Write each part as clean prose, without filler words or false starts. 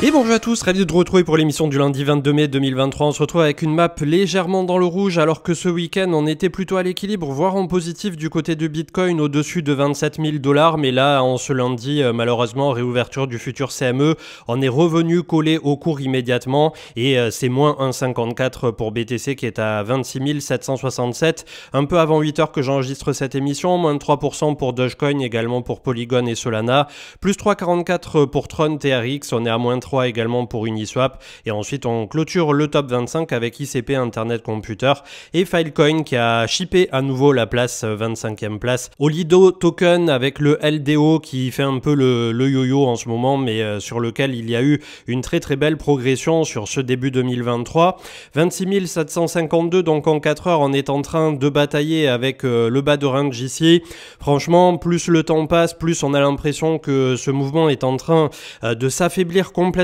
Et bonjour à tous, ravi de vous retrouver pour l'émission du lundi 22 mai 2023. On se retrouve avec une map légèrement dans le rouge alors que ce week-end on était plutôt à l'équilibre, voire en positif du côté de Bitcoin au-dessus de 27 000 $. Mais là, en ce lundi, malheureusement, réouverture du futur CME, on est revenu coller au cours immédiatement et c'est moins 1,54 pour BTC qui est à 26 767. Un peu avant 8 heures que j'enregistre cette émission, moins de 3% pour Dogecoin, également pour Polygon et Solana, plus 3,44 pour Tron TRX, on est à moins 3 également pour Uniswap et ensuite on clôture le top 25 avec ICP Internet Computer et Filecoin qui a chippé à nouveau la place 25e place au Lido Token avec le LDO qui fait un peu le yo-yo en ce moment mais sur lequel il y a eu une très belle progression sur ce début 2023. 26 752 donc en 4 heures on est en train de batailler avec le bas de range ici. Franchement plus le temps passe plus on a l'impression que ce mouvement est en train de s'affaiblir complètement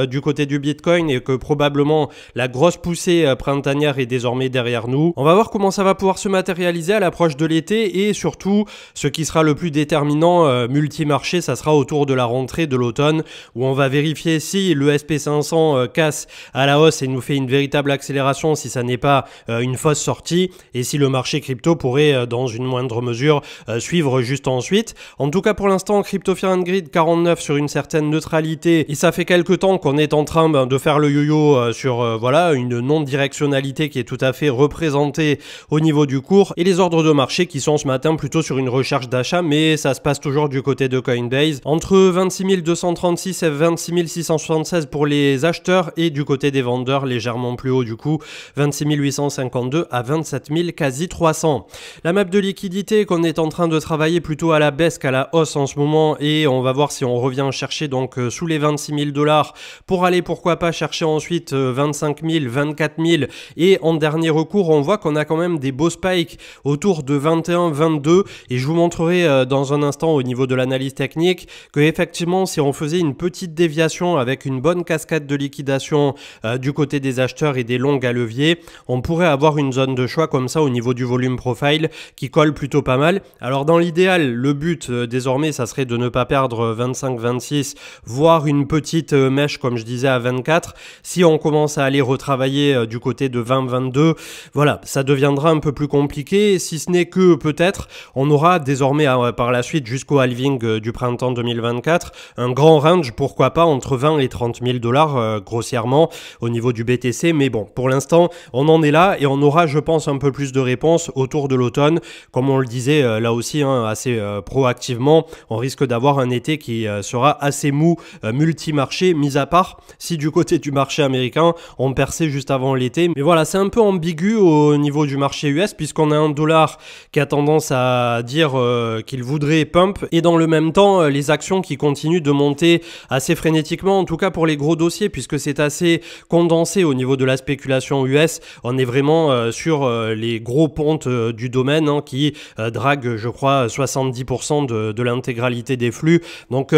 du côté du Bitcoin et que probablement la grosse poussée printanière est désormais derrière nous. On va voir comment ça va pouvoir se matérialiser à l'approche de l'été et surtout ce qui sera le plus déterminant multi-marché, ça sera autour de la rentrée de l'automne où on va vérifier si le SP500 casse à la hausse et nous fait une véritable accélération si ça n'est pas une fausse sortie et si le marché crypto pourrait dans une moindre mesure suivre juste ensuite. En tout cas pour l'instant Crypto Fear and Greed 49 sur une certaine neutralité et ça fait quelque temps qu'on est en train de faire le yo-yo sur voilà une non-directionnalité qui est tout à fait représentée au niveau du cours et les ordres de marché qui sont ce matin plutôt sur une recherche d'achat mais ça se passe toujours du côté de Coinbase entre 26 236 et 26 676 pour les acheteurs et du côté des vendeurs légèrement plus haut du coup 26 852 à 27 000 quasi 300. La map de liquidité qu'on est en train de travailler plutôt à la baisse qu'à la hausse en ce moment et on va voir si on revient chercher donc sous les 26 000 $ pour aller pourquoi pas chercher ensuite 25 000, 24 000 et en dernier recours on voit qu'on a quand même des beaux spikes autour de 21, 22 et je vous montrerai dans un instant au niveau de l'analyse technique que effectivement si on faisait une petite déviation avec une bonne cascade de liquidation du côté des acheteurs et des longues à levier, on pourrait avoir une zone de choix comme ça au niveau du volume profile qui colle plutôt pas mal. Alors dans l'idéal, le but désormais ça serait de ne pas perdre 25-26 voire une petite mèche comme je disais à 24. Si on commence à aller retravailler du côté de 20-22, voilà, ça deviendra un peu plus compliqué si ce n'est que peut-être on aura désormais par la suite jusqu'au halving du printemps 2024 un grand range, pourquoi pas entre 20 et 30 000 $ grossièrement au niveau du BTC, mais bon pour l'instant on en est là et on aura je pense un peu plus de réponses autour de l'automne comme on le disait là aussi assez proactivement, on risque d'avoir un été qui sera assez mou multi-marché, mis à part si du côté du marché américain on perçait juste avant l'été. Mais voilà, c'est un peu ambigu au niveau du marché US puisqu'on a un dollar qui a tendance à dire qu'il voudrait pump et dans le même temps les actions qui continuent de monter assez frénétiquement, en tout cas pour les gros dossiers puisque c'est assez condensé au niveau de la spéculation US. On est vraiment sur les gros pontes du domaine qui draguent je crois 70% de l'intégralité des flux. Donc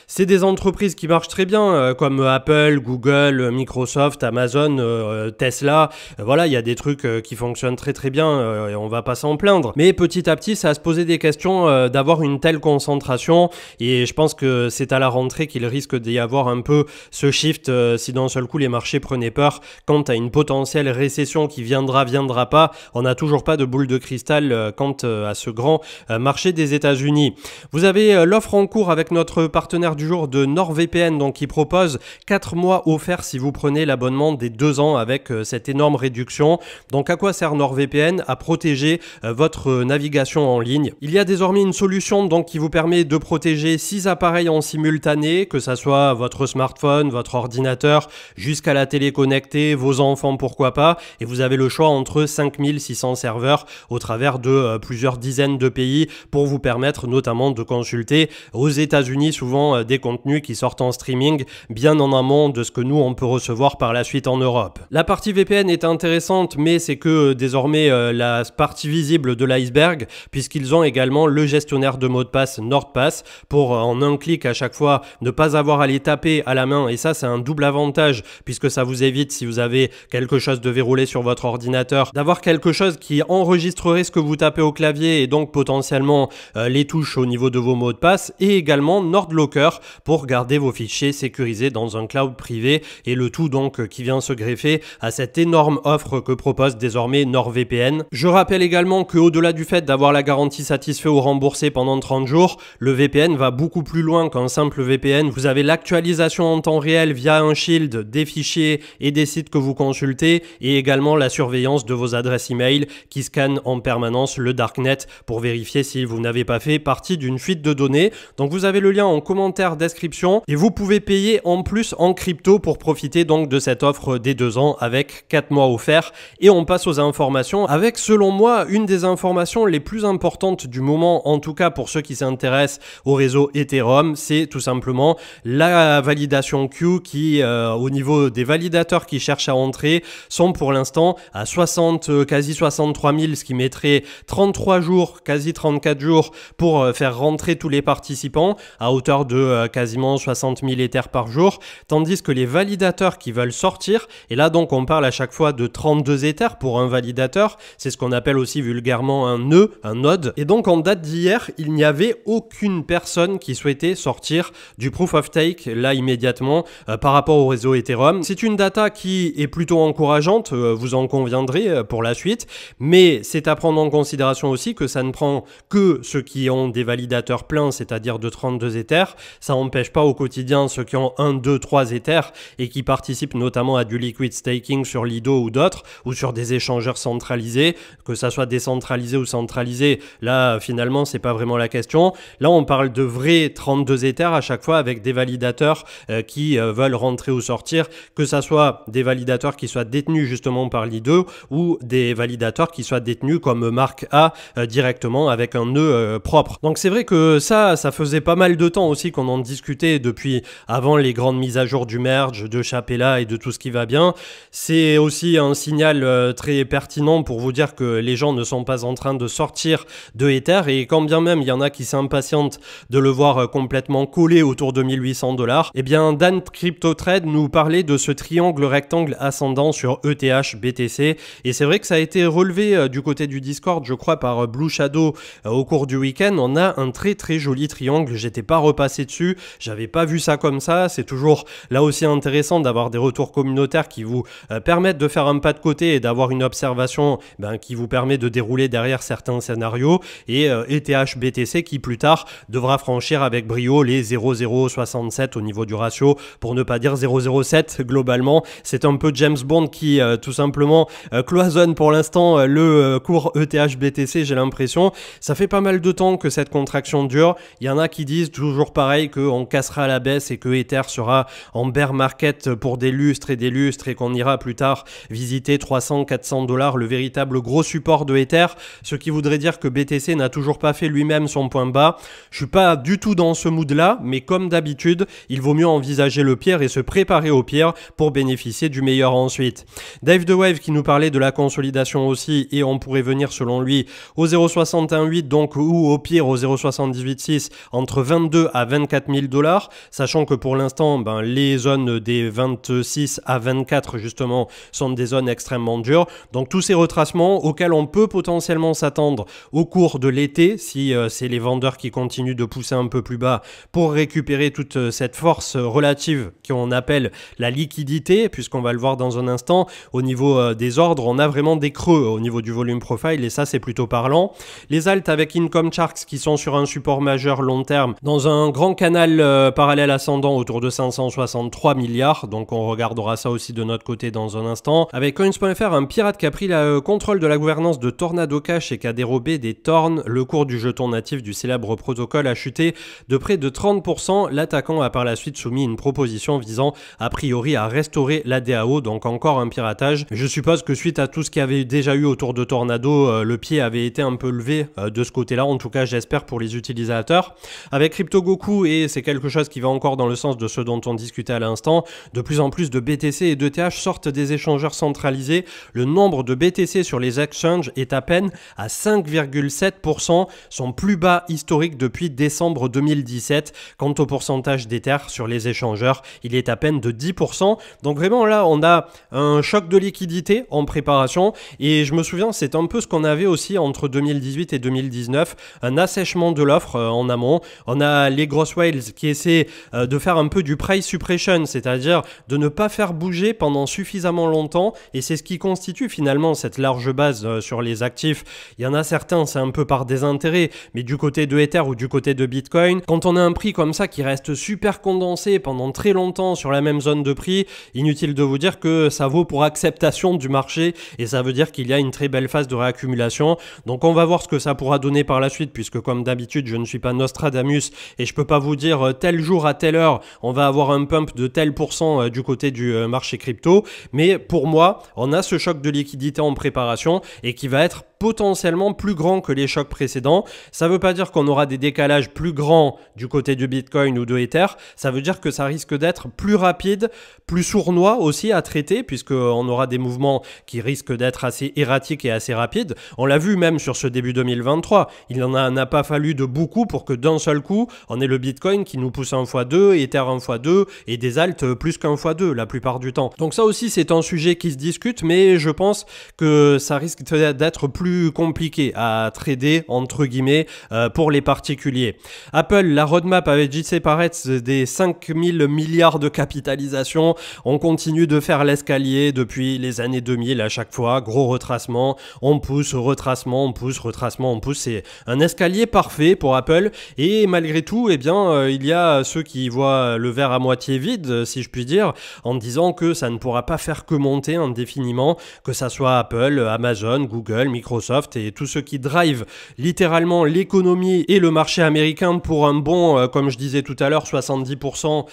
c'est des entreprises qui marchent très bien comme Apple, Google, Microsoft, Amazon, Tesla. Voilà, il y a des trucs qui fonctionnent très bien et on va pas s'en plaindre. Mais petit à petit, ça a se poser des questions d'avoir une telle concentration et je pense que c'est à la rentrée qu'il risque d'y avoir un peu ce shift si d'un seul coup les marchés prenaient peur quant à une potentielle récession qui viendra pas. On n'a toujours pas de boule de cristal quant à ce grand marché des États-Unis. Vous avez l'offre en cours avec notre partenaire du jour de NordVPN donc qui propose 4 mois offerts si vous prenez l'abonnement des 2 ans avec cette énorme réduction. Donc à quoi sert NordVPN? À protéger votre navigation en ligne. Il y a désormais une solution donc qui vous permet de protéger 6 appareils en simultané, que ça soit votre smartphone, votre ordinateur, jusqu'à la télé connectée, vos enfants pourquoi pas, et vous avez le choix entre 5600 serveurs au travers de plusieurs dizaines de pays pour vous permettre notamment de consulter aux États-Unis souvent des contenus qui sortent en streaming bien en amont de ce que nous on peut recevoir par la suite en Europe. La partie VPN est intéressante mais c'est que désormais la partie visible de l'iceberg puisqu'ils ont également le gestionnaire de mots de passe NordPass pour en un clic à chaque fois ne pas avoir à les taper à la main et ça c'est un double avantage puisque ça vous évite si vous avez quelque chose de verrouillé sur votre ordinateur d'avoir quelque chose qui enregistrerait ce que vous tapez au clavier et donc potentiellement les touches au niveau de vos mots de passe et également NordLocker serveurs pour garder vos fichiers sécurisés dans un cloud privé, et le tout donc qui vient se greffer à cette énorme offre que propose désormais NordVPN. Je rappelle également qu'au-delà du fait d'avoir la garantie satisfait ou remboursée pendant 30 jours, le VPN va beaucoup plus loin qu'un simple VPN. Vous avez l'actualisation en temps réel via un shield des fichiers et des sites que vous consultez, et également la surveillance de vos adresses email qui scannent en permanence le darknet pour vérifier si vous n'avez pas fait partie d'une fuite de données. Donc vous avez le lien en commentaire description, et vous pouvez payer en plus en crypto pour profiter donc de cette offre des 2 ans avec 4 mois offerts. Et on passe aux informations avec, selon moi, une des informations les plus importantes du moment, en tout cas pour ceux qui s'intéressent au réseau Ethereum, c'est tout simplement la validation Q qui, au niveau des validateurs qui cherchent à entrer, sont pour l'instant à 60, quasi 63 000, ce qui mettrait 33 jours, quasi 34 jours pour faire rentrer tous les participants à hauteur de quasiment 60 000 Ethers par jour, tandis que les validateurs qui veulent sortir, et là donc on parle à chaque fois de 32 Ethers pour un validateur, c'est ce qu'on appelle aussi vulgairement un nœud, un node, et donc en date d'hier, il n'y avait aucune personne qui souhaitait sortir du Proof of Stake là immédiatement par rapport au réseau Ethereum. C'est une data qui est plutôt encourageante, vous en conviendrez pour la suite, mais c'est à prendre en considération aussi que ça ne prend que ceux qui ont des validateurs pleins, c'est-à-dire de 32 Ethers. Ça n'empêche pas au quotidien ceux qui ont 1, 2, 3 Ethers et qui participent notamment à du liquid staking sur Lido ou d'autres, ou sur des échangeurs centralisés, que ça soit décentralisé ou centralisé. Là, finalement, c'est pas vraiment la question. Là, on parle de vrais 32 Ethers à chaque fois avec des validateurs qui veulent rentrer ou sortir, que ça soit des validateurs qui soient détenus justement par Lido ou des validateurs qui soient détenus comme Mark A directement avec un nœud propre. Donc c'est vrai que ça faisait pas mal de temps aussi qu'on en discutait depuis avant les grandes mises à jour du merge, de Chapella et de tout ce qui va bien. C'est aussi un signal très pertinent pour vous dire que les gens ne sont pas en train de sortir de Ether, et quand bien même il y en a qui s'impatientent de le voir complètement collé autour de 1800 $, eh bien Dan CryptoTrade nous parlait de ce triangle rectangle ascendant sur ETH BTC, et c'est vrai que ça a été relevé du côté du Discord, je crois, par Blue Shadow au cours du week-end. On a un très très joli triangle, j'étais pas repassé dessus, j'avais pas vu ça comme ça. C'est toujours là aussi intéressant d'avoir des retours communautaires qui vous permettent de faire un pas de côté et d'avoir une observation qui vous permet de dérouler derrière certains scénarios, et ETH BTC qui plus tard devra franchir avec brio les 0,067 au niveau du ratio, pour ne pas dire 0,07 globalement. C'est un peu James Bond qui tout simplement cloisonne pour l'instant le cours ETH BTC, j'ai l'impression. Ça fait pas mal de temps que cette contraction dure. Il y en a qui disent toujours pareil qu'on cassera à la baisse et que Ether sera en bear market pour des lustres et qu'on ira plus tard visiter 300-400 $, le véritable gros support de Ether, ce qui voudrait dire que BTC n'a toujours pas fait lui-même son point bas. Je suis pas du tout dans ce mood là, mais comme d'habitude, il vaut mieux envisager le pire et se préparer au pire pour bénéficier du meilleur ensuite. Dave The Wave qui nous parlait de la consolidation aussi, et on pourrait venir selon lui au 0,618 donc, ou au pire au 0,786, entre 22 à 24 000 $, sachant que pour l'instant les zones des 26 à 24 justement sont des zones extrêmement dures. Donc tous ces retracements auxquels on peut potentiellement s'attendre au cours de l'été, si c'est les vendeurs qui continuent de pousser un peu plus bas pour récupérer toute cette force relative qu'on appelle la liquidité, puisqu'on va le voir dans un instant, au niveau des ordres, on a vraiment des creux au niveau du volume profile, et ça c'est plutôt parlant. Les alts avec Income Sharks qui sont sur un support majeur long terme, dans un grand canal parallèle ascendant autour de 563 milliards, donc on regardera ça aussi de notre côté dans un instant. Avec Coins.fr, un pirate qui a pris le contrôle de la gouvernance de Tornado Cash et qui a dérobé des torns, le cours du jeton natif du célèbre protocole a chuté de près de 30%. L'attaquant a par la suite soumis une proposition visant a priori à restaurer la DAO, donc encore un piratage. Je suppose que suite à tout ce qu'il y avait déjà eu autour de Tornado, le pied avait été un peu levé de ce côté-là, en tout cas j'espère pour les utilisateurs. Avec CryptoGoku, et c'est quelque chose qui va encore dans le sens de ce dont on discutait à l'instant, de plus en plus de BTC et d'ETH sortent des échangeurs centralisés. Le nombre de BTC sur les exchanges est à peine à 5,7%, son plus bas historique depuis décembre 2017. Quant au pourcentage d'Ether sur les échangeurs, il est à peine de 10%. Donc vraiment là, on a un choc de liquidité en préparation, et je me souviens, c'est un peu ce qu'on avait aussi entre 2018 et 2019, un assèchement de l'offre en amont. On a les grosses whales qui essaient de faire un peu du price suppression, c'est-à-dire de ne pas faire bouger pendant suffisamment longtemps, et c'est ce qui constitue finalement cette large base sur les actifs. Il y en a certains, c'est un peu par désintérêt, mais du côté de Ether ou du côté de Bitcoin, quand on a un prix comme ça qui reste super condensé pendant très longtemps sur la même zone de prix, inutile de vous dire que ça vaut pour acceptation du marché, et ça veut dire qu'il y a une très belle phase de réaccumulation. Donc on va voir ce que ça pourra donner par la suite, puisque comme d'habitude je ne suis pas Nostradamus et je peux pas vous dire tel jour à telle heure on va avoir un pump de tel % du côté du marché crypto, mais pour moi on a ce choc de liquidité en préparation et qui va être potentiellement plus grand que les chocs précédents. Ça ne veut pas dire qu'on aura des décalages plus grands du côté du Bitcoin ou de Ether, ça veut dire que ça risque d'être plus rapide, plus sournois aussi à traiter, puisqu'on aura des mouvements qui risquent d'être assez erratiques et assez rapides. On l'a vu même sur ce début 2023, il n'en a pas fallu de beaucoup pour que d'un seul coup, on ait le Bitcoin qui nous pousse 1x2, Ether 1x2 et des alts plus qu'1 x 2 la plupart du temps. Donc ça aussi c'est un sujet qui se discute, mais je pense que ça risque d'être plus compliqué à trader entre guillemets pour les particuliers. Apple, la roadmap avec JC Parets des 5000 milliards de capitalisation, on continue de faire l'escalier depuis les années 2000 à chaque fois, gros retracement, on pousse, retracement, on pousse, retracement, on pousse, c'est un escalier parfait pour Apple, et malgré tout, eh bien, il y a ceux qui voient le verre à moitié vide, si je puis dire, en disant que ça ne pourra pas faire que monter indéfiniment, que ça soit Apple, Amazon, Google, Microsoft et tous ceux qui drivent littéralement l'économie et le marché américain pour un bon, comme je disais tout à l'heure, 70%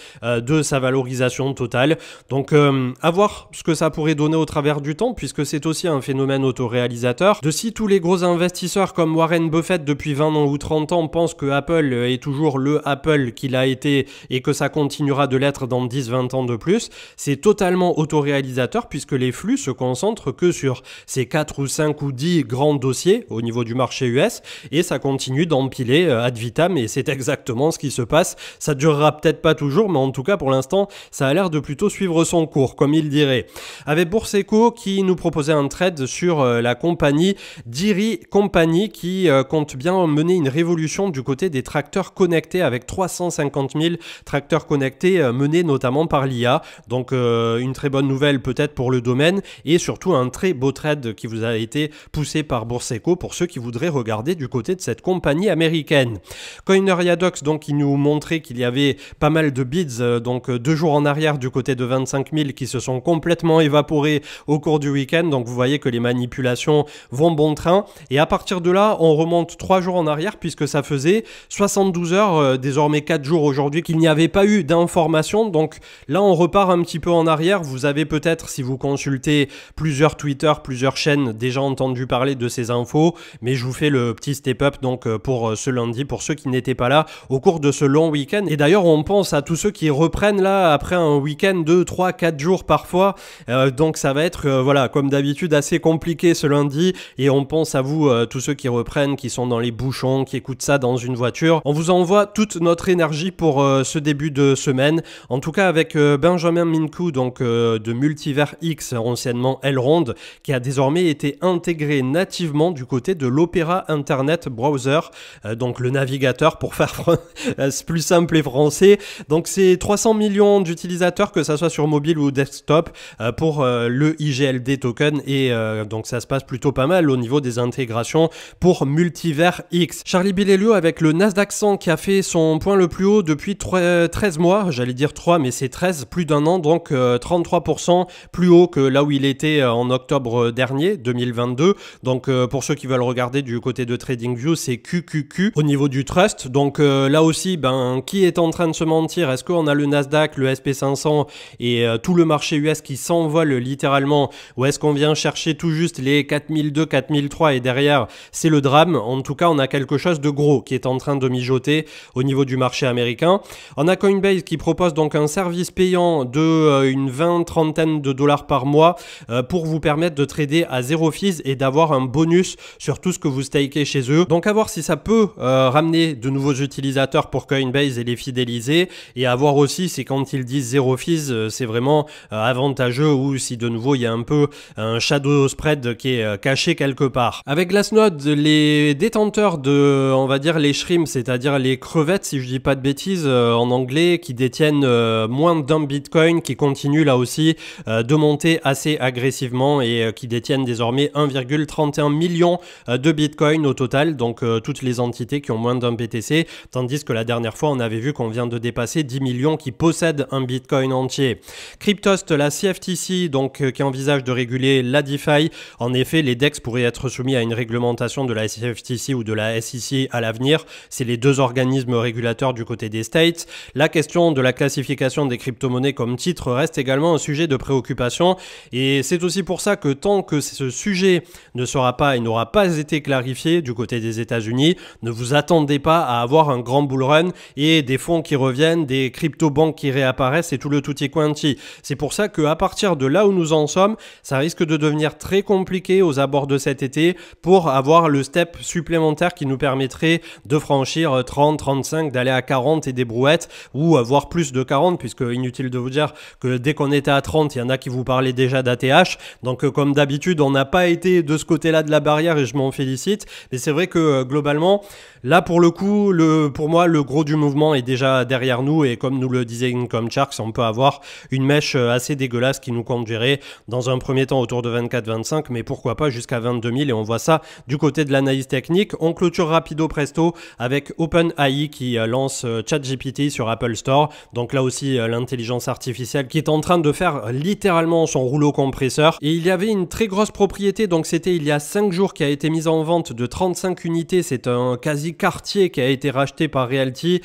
de sa valorisation totale. Donc à voir ce que ça pourrait donner au travers du temps, puisque c'est aussi un phénomène autoréalisateur. De si tous les gros investisseurs comme Warren Buffett depuis 20 ans ou 30 ans pensent que Apple est toujours le Apple qu'il a été et que ça continuera de l'être dans 10-20 ans de plus, c'est totalement autoréalisateur, puisque les flux se concentrent que sur ces 4 ou 5 ou 10 grands dossiers au niveau du marché US, et ça continue d'empiler ad vitam, et c'est exactement ce qui se passe. Ça durera peut-être pas toujours, mais en tout cas pour l'instant ça a l'air de plutôt suivre son cours, comme il dirait. Avec Bourseco qui nous proposait un trade sur la compagnie Diri Company, qui compte bien mener une révolution du côté des tracteurs connectés, avec 350 000 tracteurs connectés menés notamment par l'IA. Donc une très bonne nouvelle peut-être pour le domaine, et surtout un très beau trade qui vous a été poussé par Bourseco pour ceux qui voudraient regarder du côté de cette compagnie américaine. Coineriadox donc qui nous montrait qu'il y avait pas mal de bids donc 2 jours en arrière du côté de 25 000 qui se sont complètement évaporés au cours du week-end. Donc vous voyez que les manipulations vont bon train, et à partir de là on remonte 3 jours en arrière, puisque ça faisait 72 heures, désormais 4 jours aujourd'hui, qu'il n'y avait pas eu d'informations. Donc là on repart un petit peu en arrière. Vous avez peut-être, si vous consultez plusieurs Twitter, plusieurs chaînes, déjà entendu parler de ces infos, mais je vous fais le petit step-up donc pour ce lundi, pour ceux qui n'étaient pas là au cours de ce long week-end. Et d'ailleurs on pense à tous ceux qui reprennent là après un week-end de 3-4 jours parfois, donc ça va être voilà, comme d'habitude assez compliqué ce lundi, et on pense à vous tous ceux qui reprennent, qui sont dans les bouchons, qui écoutent ça dans une voiture. On vous envoie toute notre énergie pour ce début de semaine, en tout cas avec Benjamin Minkou donc de Multivers X, anciennement Elrond, qui a désormais été intégré nativement du côté de l'Opera Internet Browser, donc le navigateur pour faire plus simple et français. Donc c'est 300 millions d'utilisateurs, que ça soit sur mobile ou desktop, pour le IGLD token, et donc ça se passe plutôt pas mal au niveau des intégrations pour Multivers X. Charlie Bilelio avec le Nasdaq 100 qui a fait son point le plus haut depuis 13 mois, j'allais dire 3 mais c'est 13, plus d'un an, donc 33% plus haut que là où il était en octobre dernier 2022. Donc pour ceux qui veulent regarder du côté de TradingView, c'est QQQ au niveau du trust. Donc là aussi, ben, qui est en train de se mentir? Est-ce qu'on a le Nasdaq, le SP500 et tout le marché US qui s'envole littéralement, ou est-ce qu'on vient chercher tout juste les 4002, 4003 et derrière c'est le drame? En tout cas on a quelque chose de gros qui est en train de mijoter au niveau du marché américain. On a Coinbase qui propose donc un service payant de une trentaine de dollars par mois pour vous permettre de trader à zéro fees et d'avoir un un bonus sur tout ce que vous stakez chez eux. Donc à voir si ça peut ramener de nouveaux utilisateurs pour Coinbase et les fidéliser, et à voir aussi si quand ils disent zéro fees, c'est vraiment avantageux, ou si de nouveau il y a un peu un shadow spread qui est caché quelque part. Avec Glassnode, les détenteurs de, on va dire, les shrimps, c'est-à-dire les crevettes, si je dis pas de bêtises, en anglais, qui détiennent moins d'un bitcoin, qui continuent là aussi de monter assez agressivement et qui détiennent désormais 1,31 million de bitcoin au total, donc toutes les entités qui ont moins d'un BTC, tandis que la dernière fois on avait vu qu'on vient de dépasser 10 millions qui possèdent un bitcoin entier. Cryptost, la CFTC, donc qui envisage de réguler la DeFi. En effet, les DEX pourraient être soumis à une réglementation de la CFTC ou de la SEC à l'avenir. C'est les deux organismes régulateurs du côté des States. La question de la classification des crypto-monnaies comme titre reste également un sujet de préoccupation, et c'est aussi pour ça que tant que ce sujet ne sera pas et n'aura pas été clarifié du côté des États-Unis, ne vous attendez pas à avoir un grand bull run et des fonds qui reviennent, des crypto-banques qui réapparaissent et tout le tutti quanti. C'est pour ça qu'à partir de là où nous en sommes, ça risque de devenir très compliqué aux abords de cet été pour avoir le step supplémentaire qui nous permettrait de franchir 30, 35, d'aller à 40 et des brouettes, ou avoir plus de 40, puisque inutile de vous dire que dès qu'on était à 30, il y en a qui vous parlaient déjà d'ATH. Donc comme d'habitude, on n'a pas été de ce côté-là de la barrière et je m'en félicite. Mais c'est vrai que globalement, là pour le coup, pour moi, le gros du mouvement est déjà derrière nous, et comme nous le disait Income Sharks, on peut avoir une mèche assez dégueulasse qui nous conduirait dans un premier temps autour de 24-25, mais pourquoi pas jusqu'à 22 000, et on voit ça du côté de l'analyse technique. On clôture rapido presto avec OpenAI qui lance ChatGPT sur Apple Store. Donc là aussi, l'intelligence artificielle qui est en train de faire littéralement son rouleau compresseur. Et il y avait une très grosse propriété, donc c'était il y a 5 jours, qui a été mise en vente de 35 unités. C'est un quasi quartier qui a été racheté par Realty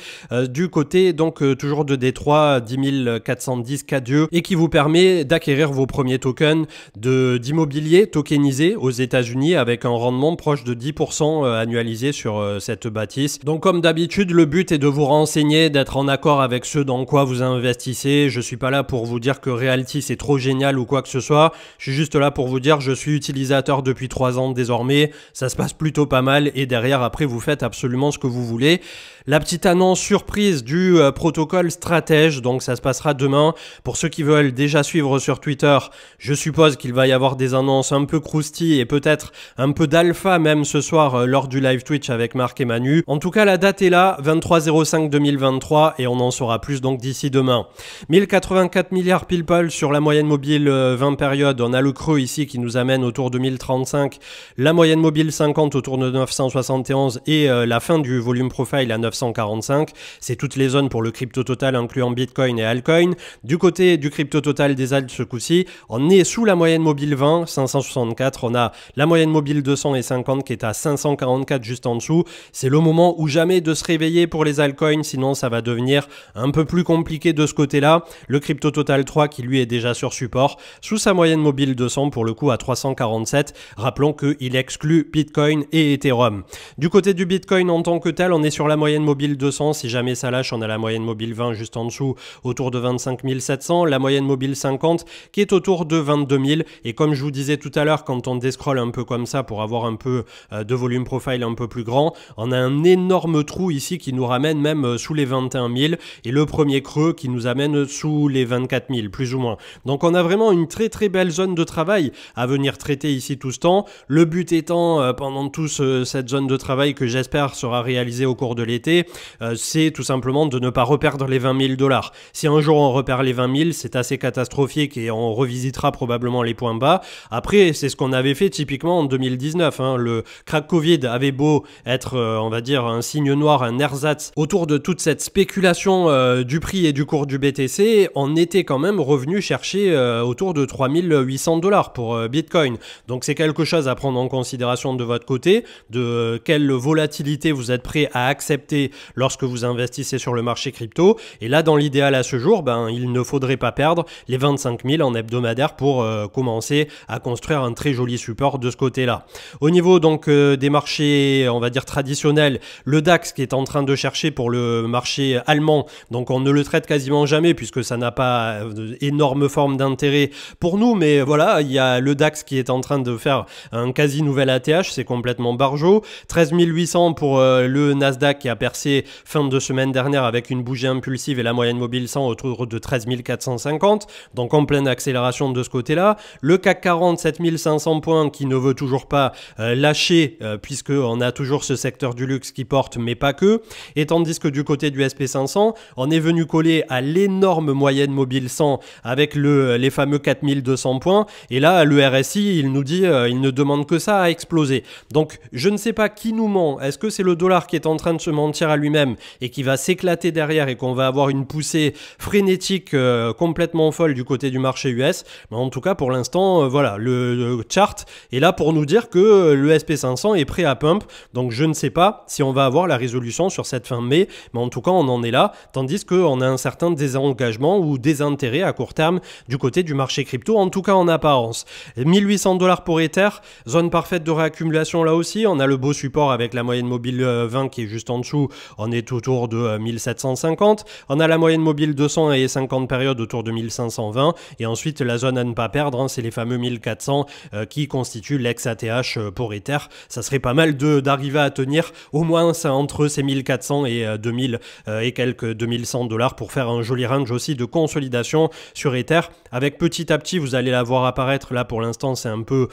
du côté donc toujours de Détroit, 10 410 Cadieux, et qui vous permet d'acquérir vos premiers tokens d'immobilier tokenisé aux États-Unis avec un rendement proche de 10% annualisé sur cette bâtisse. Donc comme d'habitude, le but est de vous renseigner, d'être en accord avec ce dans quoi vous investissez. Je suis pas là pour vous dire que Realty c'est trop génial ou quoi que ce soit. Je suis juste là pour vous dire je suis utilisateur depuis 3 ans désormais. Ça se passe plutôt pas mal, et derrière après vous faites absolument ce que vous voulez. La petite annonce surprise du protocole Stratège, donc ça se passera demain. Pour ceux qui veulent déjà suivre sur Twitter, je suppose qu'il va y avoir des annonces un peu croustilles et peut-être un peu d'alpha même ce soir lors du live Twitch avec Marc et Manu. En tout cas, la date est là, 23/05/2023, et on en saura plus donc d'ici demain. 1084 milliards pile poil sur la moyenne mobile 20 périodes. On a le creux ici qui nous amène autour de 1035, la moyenne mobile 50 autour de 971 et la fin du volume profile à 945. C'est toutes les zones pour le crypto total incluant Bitcoin et Altcoin. Du côté du crypto total des alts ce coup-ci, on est sous la moyenne mobile 20, 564. On a la moyenne mobile 200 et 50 qui est à 544 juste en dessous. C'est le moment ou jamais de se réveiller pour les altcoins, sinon ça va devenir un peu plus compliqué de ce côté-là. Le crypto total 3 qui lui est déjà sur support, sous sa moyenne mobile 200 pour le coup à 347. Rappelons qu'il exclut Bitcoin et Ethereum. Du côté du Bitcoin en tant que tel, on est sur la moyenne mobile 200. Si jamais ça lâche, on a la moyenne mobile 20 juste en dessous, autour de 25 700. La moyenne mobile 50 qui est autour de 22 000. Et comme je vous disais tout à l'heure, quand on descrolle un peu comme ça pour avoir un peu de volume profile un peu plus grand, on a un énorme trou ici qui nous ramène même sous les 21 000, et le premier creux qui nous amène sous les 24 000 plus ou moins. Donc on a vraiment une très très belle zone de travail à venir traiter ici tout ce temps. Le but étant pendant toute cette zone de travail que j'espère sera réalisée au cours de l'été, c'est tout simplement de ne pas reperdre les 20 000 $. Si un jour on repère les 20 000, c'est assez catastrophique et on revisitera probablement les points bas. Après, c'est ce qu'on avait fait typiquement en 2019. Le crack Covid avait beau être, on va dire, un signe noir, un ersatz autour de toute cette spéculation du prix et du cours du BTC, on était quand même revenu chercher autour de 3 800 $ pour Bitcoin. Donc c'est quelque chose à prendre en considération de votre côté, de quelle volatilité vous êtes prêt à accepter lorsque vous investissez sur le marché crypto. Et là, dans l'idéal à ce jour, il ne faudrait pas perdre les 25 000 en hebdomadaire pour commencer à construire un très joli support de ce côté-là. Au niveau donc des marchés, on va dire traditionnels, le DAX qui est en train de chercher pour le marché allemand, donc on ne le traite quasiment jamais puisque ça n'a pas énorme forme d'intérêt pour nous, mais voilà, il y a le DAX qui est en train de faire un quasi nouvel ATH, c'est complètement barjot. 13 800 pour le Nasdaq qui a percé fin de semaine dernière avec une bougie impulsive et la moyenne mobile 100 autour de 13 450, donc en pleine accélération de ce côté-là. Le CAC 40, 7500 points qui ne veut toujours pas lâcher puisqu'on a toujours ce secteur du luxe qui porte, mais pas que. Et tandis que du côté du SP500, on est venu coller à l'énorme moyenne mobile 100 avec les fameux 4200 points. Et là, le RSI, il nous dit, il ne demande que ça à exploser. Donc, je ne sais pas qui nous ment. Est-ce que c'est le dollar qui est en train de se mentir à lui-même et qui va s'éclater derrière et qu'on va avoir une poussée frénétique complètement folle du côté du marché US? Mais en tout cas, pour l'instant, voilà, le chart est là pour nous dire que le SP500 est prêt à pump. Donc, je ne sais pas si on va avoir la résolution sur cette fin mai, mais en tout cas, on en est là, tandis qu'on a un certain désengagement ou désintérêt à court terme du côté du marché crypto, en tout cas en apparence. 1800 $ pour Ether, zone parfaite de réaccumulation là aussi. On a le beau support avec la moyenne mobile 20 qui est juste en dessous, on est autour de 1750. On a la moyenne mobile 200 et 50 périodes autour de 1520. Et ensuite, la zone à ne pas perdre, hein, c'est les fameux 1400 qui constituent l'ex-ATH pour Ether. Ça serait pas mal d'arriver à tenir au moins entre ces 1400 et 2000 et quelques 2100 $ pour faire un joli range aussi de consolidation sur Ether. Avec petit à petit, vous allez la voir apparaître. Là, pour l'instant, c'est un peu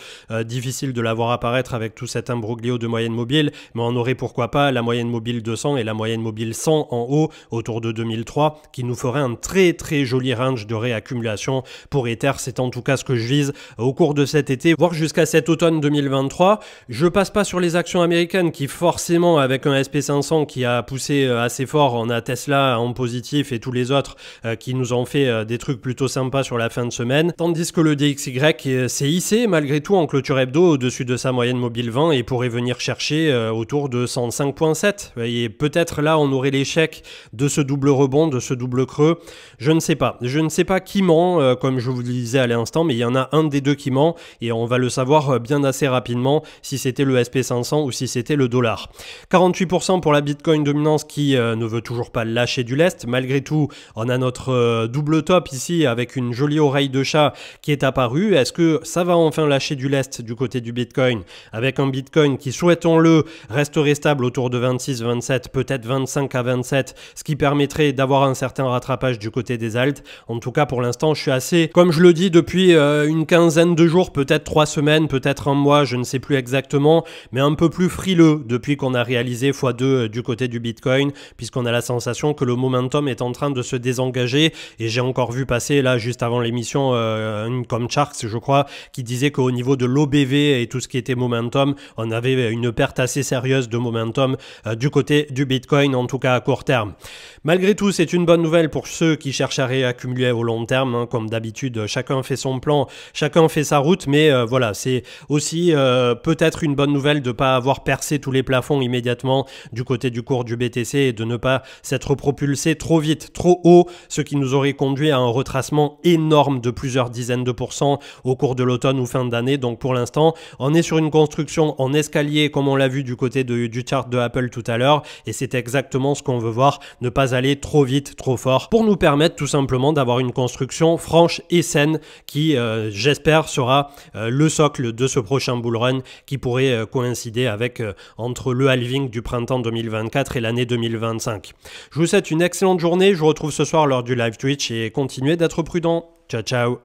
difficile de la voir apparaître avec tout cet imbroglio de moyenne mobile, mais on aurait pourquoi pas la moyenne mobile 200 et la moyenne mobile 100 en haut autour de 2003 qui nous ferait un très joli range de réaccumulation pour Ether. C'est en tout cas ce que je vise au cours de cet été, voire jusqu'à cet automne 2023. Je passe pas sur les actions américaines qui forcément, avec un SP500 qui a poussé assez fort, on a Tesla en positif et tous les autres qui nous ont fait des trucs plutôt sympas sur la fin de semaine, tandis que le DXY s'est hissé malgré tout en clôture hebdo au-dessus de sa moyenne mobile 20 et pourrait venir chercher autour de 105.7. Et peut-être là on aurait l'échec de ce double rebond, de ce double creux. Je ne sais pas. Je ne sais pas qui ment, comme je vous le disais à l'instant, mais il y en a un des deux qui ment et on va le savoir bien assez rapidement si c'était le SP500 ou si c'était le dollar. 48% pour la Bitcoin dominance qui ne veut toujours pas lâcher du lest. Malgré tout, on a notre double top ici avec une jolie oreille de chat qui est apparue. Est-ce que ça va enfin lâcher du lest du côté du Bitcoin avec un Bitcoin qui, souhaitons-le, resterait stable autour de 26, 27, peut-être 25 à 27, ce qui permettrait d'avoir un certain rattrapage du côté des alts. En tout cas, pour l'instant, je suis assez, comme je le dis depuis une quinzaine de jours, peut-être 3 semaines, peut-être un mois, je ne sais plus exactement, mais un peu plus frileux depuis qu'on a réalisé x2 du côté du Bitcoin, puisqu'on a la sensation que le momentum est en train de se désengager. Et j'ai encore vu passer là, juste avant l'émission, une comme Sharks, je crois, qui disait qu'au niveau de l'OBV et tout ce qui était momentum, on avait une perte assez sérieuse de momentum du côté du Bitcoin, en tout cas à court terme. Malgré tout, c'est une bonne nouvelle pour ceux qui cherchent à réaccumuler au long terme, hein. Comme d'habitude, chacun fait son plan, chacun fait sa route, mais voilà, c'est aussi peut-être une bonne nouvelle de ne pas avoir percé tous les plafonds immédiatement du côté du cours du BTC et de ne pas s'être propulsé trop vite, trop haut, ce qui nous aurait conduit à un retracement énorme de plusieurs dizaines de pourcents au cours de l'automne ou fin d'année. Donc pour l'instant, on est sur une construction en escalier comme on l'a vu du côté du chart de Apple tout à l'heure, et c'est exactement ce qu'on veut voir, ne pas aller trop vite, trop fort, pour nous permettre tout simplement d'avoir une construction franche et saine qui, j'espère, sera le socle de ce prochain bull run qui pourrait coïncider avec entre le halving du printemps 2024 et l'année 2025. Je vous souhaite une excellente journée, je vous retrouve ce soir lors du live Twitch et continuez d'être prudents. Ciao ciao.